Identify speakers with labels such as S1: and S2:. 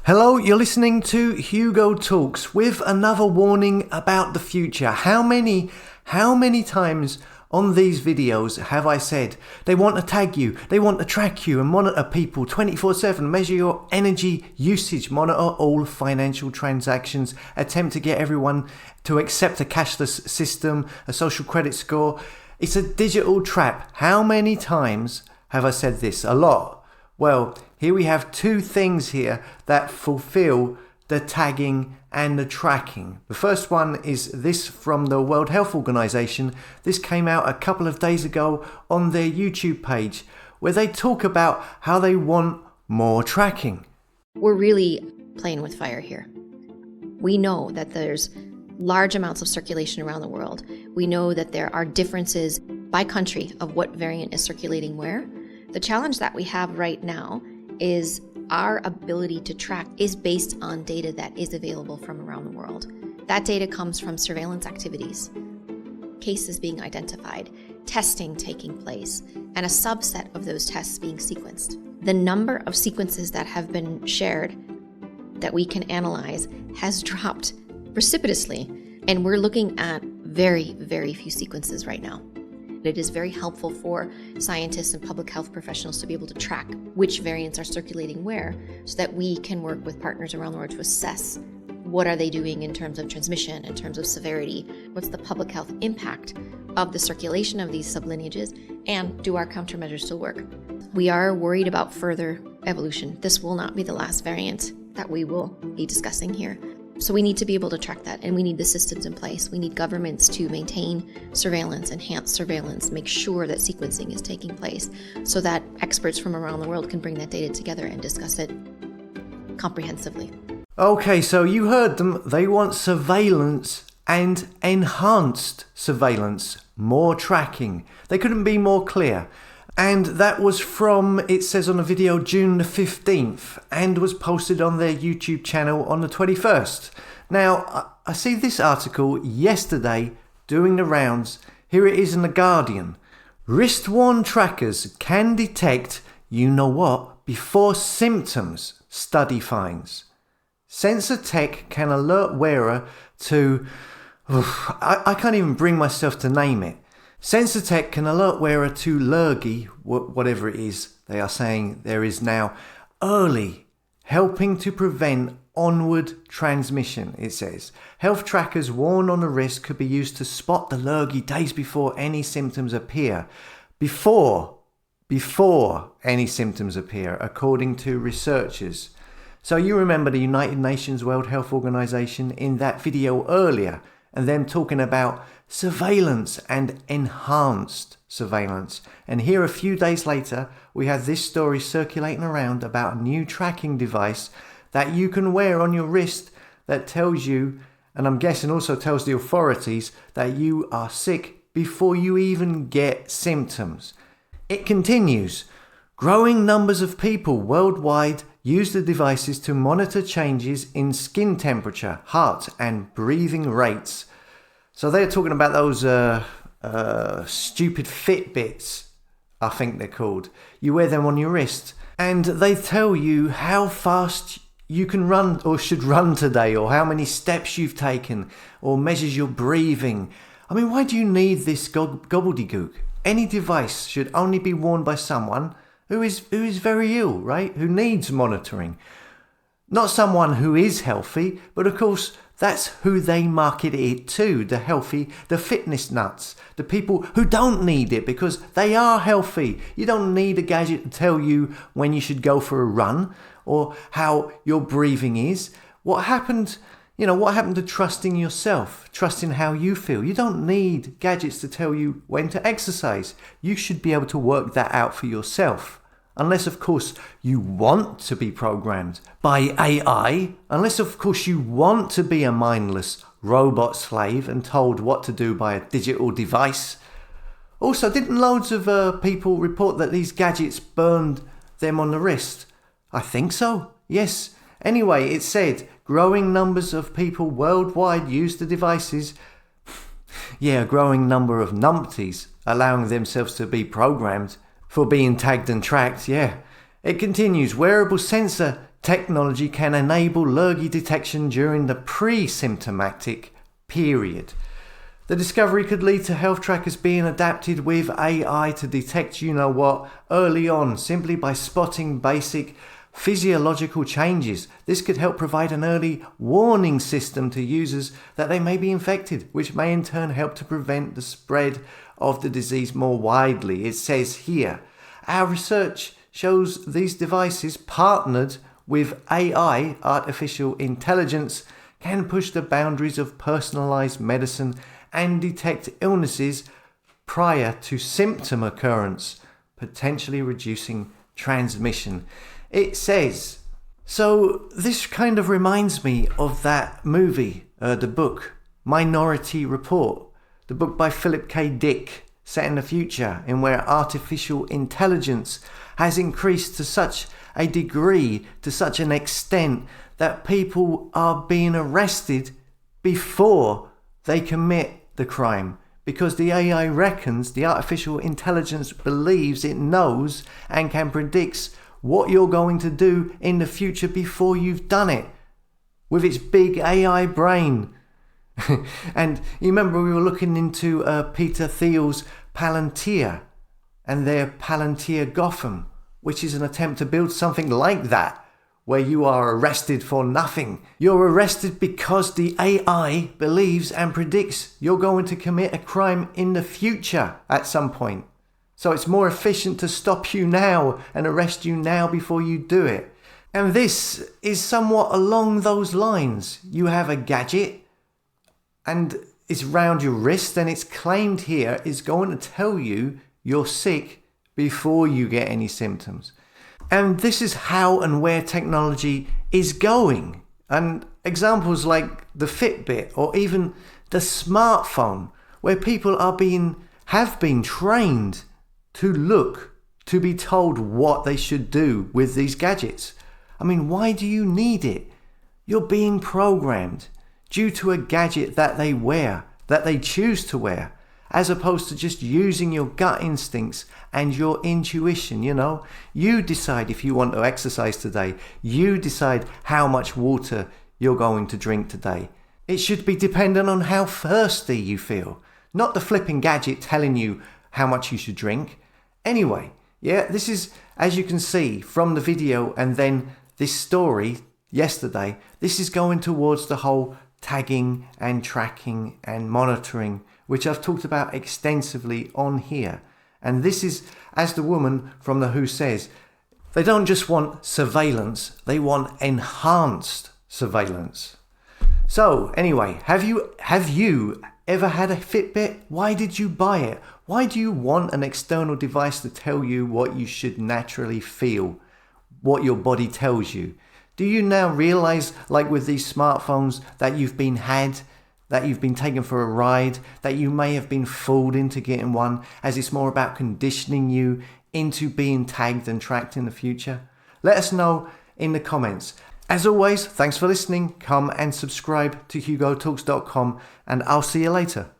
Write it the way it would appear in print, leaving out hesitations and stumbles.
S1: Hello, you're listening to Hugo Talks with another warning about the future. How many times on these videos have I said they want to tag you, they want to track you and monitor people 24/7, measure your energy usage, monitor all financial transactions, attempt to get everyone to accept a cashless system, a social credit score. It's a digital trap. How many times have I said this? A lot. Well, here we have two things here that fulfill the tagging and the tracking. The first one is this from the World Health Organization. This came out a couple of days ago on their YouTube page where they talk about how they want more tracking.
S2: We're really playing with fire here. We know that there's large amounts of circulation around the world. We know that there are differences by country of what variant is circulating where. The challenge that we have right now is our ability to track is based on data that is available from around the world. That data comes from surveillance activities, cases being identified, testing taking place, and a subset of those tests being sequenced. The number of sequences that have been shared that we can analyze has dropped precipitously, and we're looking at very, very few sequences right now. It is very helpful for scientists and public health professionals to be able to track which variants are circulating where so that we can work with partners around the world to assess what are they doing in terms of transmission, in terms of severity, what's the public health impact of the circulation of these sublineages, and do our countermeasures still work? We are worried about further evolution. This will not be the last variant that we will be discussing here. So we need to be able to track that, and we need the systems in place. We need governments to maintain surveillance, enhance surveillance, make sure that sequencing is taking place so that experts from around the world can bring that data together and discuss it comprehensively.
S1: Okay, so you heard them. They want surveillance and enhanced surveillance, more tracking. They couldn't be more clear. And that was from, it says on the video, June the 15th, and was posted on their YouTube channel on the 21st. Now, I see this article yesterday doing the rounds. Here it is in The Guardian. Wrist-worn trackers can detect, you know what, before symptoms, study finds. Sensor tech can alert wearer to... I can't even bring myself to name it. Sensor tech can alert wearer to lurgy, whatever it is they are saying there is now, early, helping to prevent onward transmission, it says. Health trackers worn on the wrist could be used to spot the lurgy days before any symptoms appear. Before any symptoms appear, according to researchers. So you remember the United Nations World Health Organization in that video earlier, and them talking about surveillance and enhanced surveillance. And here a few days later, we have this story circulating around about a new tracking device that you can wear on your wrist that tells you, and I'm guessing also tells the authorities, that you are sick before you even get symptoms. It continues. Growing numbers of people worldwide use the devices to monitor changes in skin temperature, heart and breathing rates. So they're talking about those stupid Fitbits, I think they're called. You wear them on your wrist and they tell you how fast you can run or should run today, or how many steps you've taken, or measures your breathing. I mean, why do you need this gobbledygook? Any device should only be worn by someone who is very ill, right? Who needs monitoring. Not someone who is healthy, but of course, that's who they market it to, the healthy, the fitness nuts, the people who don't need it because they are healthy. You don't need a gadget to tell you when you should go for a run or how your breathing is. What happened to trusting yourself, trusting how you feel? You don't need gadgets to tell you when to exercise. You should be able to work that out for yourself. Unless, of course, you want to be programmed by AI. Unless, of course, you want to be a mindless robot slave and told what to do by a digital device. Also, didn't loads of people report that these gadgets burned them on the wrist? I think so, yes. Anyway, it said growing numbers of people worldwide use the devices. Yeah, a growing number of numpties allowing themselves to be programmed for being tagged and tracked, yeah. It continues, wearable sensor technology can enable lurgy detection during the pre-symptomatic period. The discovery could lead to health trackers being adapted with AI to detect early on, simply by spotting basic physiological changes. This could help provide an early warning system to users that they may be infected, which may in turn help to prevent the spread of the disease more widely. It says here, our research shows these devices partnered with AI, artificial intelligence, can push the boundaries of personalized medicine and detect illnesses prior to symptom occurrence, potentially reducing transmission. It says, so this kind of reminds me of that movie, the book, Minority Report, the book by Philip K. Dick, set in the future, in where artificial intelligence has increased to such a degree, to such an extent, that people are being arrested before they commit the crime, because the AI reckons, the artificial intelligence believes it knows and can predict what you're going to do in the future before you've done it, with its big AI brain. And you remember we were looking into Peter Thiel's Palantir and their Palantir Gotham, which is an attempt to build something like that, where you are arrested for nothing. You're arrested because the AI believes and predicts you're going to commit a crime in the future at some point. So it's more efficient to stop you now and arrest you now before you do it. And this is somewhat along those lines. You have a gadget and it's round your wrist, and it's claimed here is going to tell you you're sick before you get any symptoms. And this is how and where technology is going. And examples like the Fitbit or even the smartphone, where people have been trained to be told what they should do with these gadgets. I mean, why do you need it? You're being programmed due to a gadget that they wear, that they choose to wear, as opposed to just using your gut instincts and your intuition. You decide if you want to exercise today. You decide how much water you're going to drink today. It should be dependent on how thirsty you feel, not the flipping gadget telling you how much you should drink. Anyway, this is, as you can see from the video and then this story yesterday, this is going towards the whole tagging and tracking and monitoring, which I've talked about extensively on here. And this is, as the woman from the Who says, they don't just want surveillance, they want enhanced surveillance. So anyway, have you ever had a Fitbit? Why did you buy it? Why do you want an external device to tell you what you should naturally feel, what your body tells you? Do you now realize, like with these smartphones, that you've been taken for a ride, that you may have been fooled into getting one, as it's more about conditioning you into being tagged and tracked in the future? Let us know in the comments. As always, thanks for listening. Come and subscribe to HugoTalks.com, and I'll see you later.